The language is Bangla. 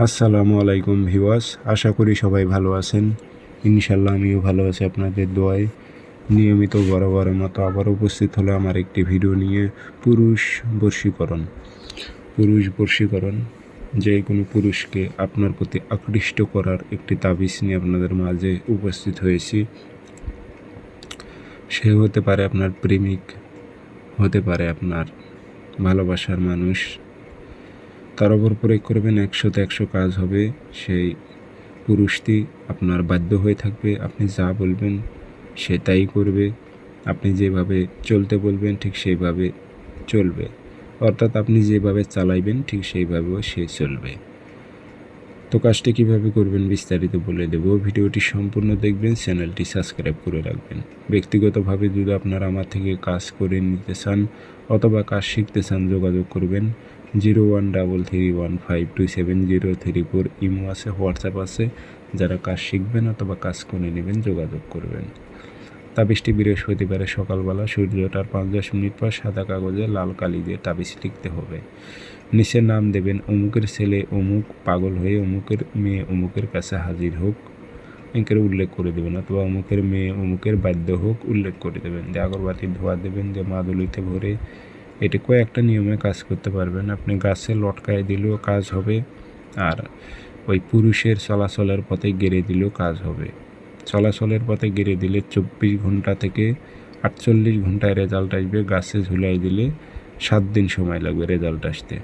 আসসালামু আলাইকুম ভিউয়ার্স, আশা করি সবাই ভালো আছেন। ইনশাল্লাহ আমিও ভালো আছি আপনাদের দোয়ায়। নিয়মিত বরাবরের মতো আবার উপস্থিত হলো আমার একটি ভিডিও নিয়ে। পুরুষ বশীকরণ যে কোনো পুরুষকে আপনার প্রতি আকৃষ্ট করার একটি তাবিজ নিয়ে আপনাদের মাঝে উপস্থিত হয়েছি। সে হতে পারে আপনার প্রেমিক, হতে পারে আপনার ভালোবাসার মানুষ। তার ওপর প্রয়োগ করবেন, 100তে 100 কাজ হবে। সেই পুরুষটি আপনার বাধ্য হয়ে থাকবে, আপনি যা বলবেন সে তাই করবে। আপনি যেভাবে চলতে বলবেন ঠিক সেইভাবে চলবে, অর্থাৎ আপনি যেভাবে চালাইবেন ঠিক সেইভাবেও সে চলবে। তো কাজটি কীভাবে করবেন বিস্তারিত বলে দেব। ভিডিওটি সম্পূর্ণ দেখবেন, চ্যানেলটি সাবস্ক্রাইব করে রাখবেন। ব্যক্তিগতভাবে যদি আপনারা আমার থেকে কাজ করে নিতে চান অথবা কাজ শিখতে চান, যোগাযোগ করবেন 0133152703 ইমো আছে, হোয়াটসঅ্যাপ আছে। যারা কাজ শিখবেন অথবা কাজ করে নেবেন যোগাযোগ করবেন। তাবিজটি বৃহস্পতিবারে সকালবেলা সূর্য ওঠার 5-10 মিনিট পর সাদা কাগজে লাল কালি দিয়ে তাবিজ লিখতে হবে। নিচে নাম দেবেন, অমুকের ছেলে অমুক পাগল হয়ে অমুকের মেয়ে অমুকের কাছে হাজির হোক, এঁকের উল্লেখ করে দেবেন, অথবা অমুকের মেয়ে অমুকের বাধ্য হোক উল্লেখ করে দেবেন। দিয়ে আগরবাতির ধোয়া দেবেন, দিয়ে মাদুলিতে ভরে। এটি কয়েকটা নিয়মে কাজ করতে পারবেন। আপনি গাছে লটকায় দিলেও কাজ হবে, আর ওই পুরুষের চলাচলের পথে গেড়ে দিলেও কাজ হবে। চলাচলের পথে গেড়ে দিলে 24 ঘন্টা থেকে 48 ঘন্টায় রেজাল্ট আসবে। গাছে ঝুলাই দিলে 7 দিন সময় লাগবে রেজাল্ট আসতে।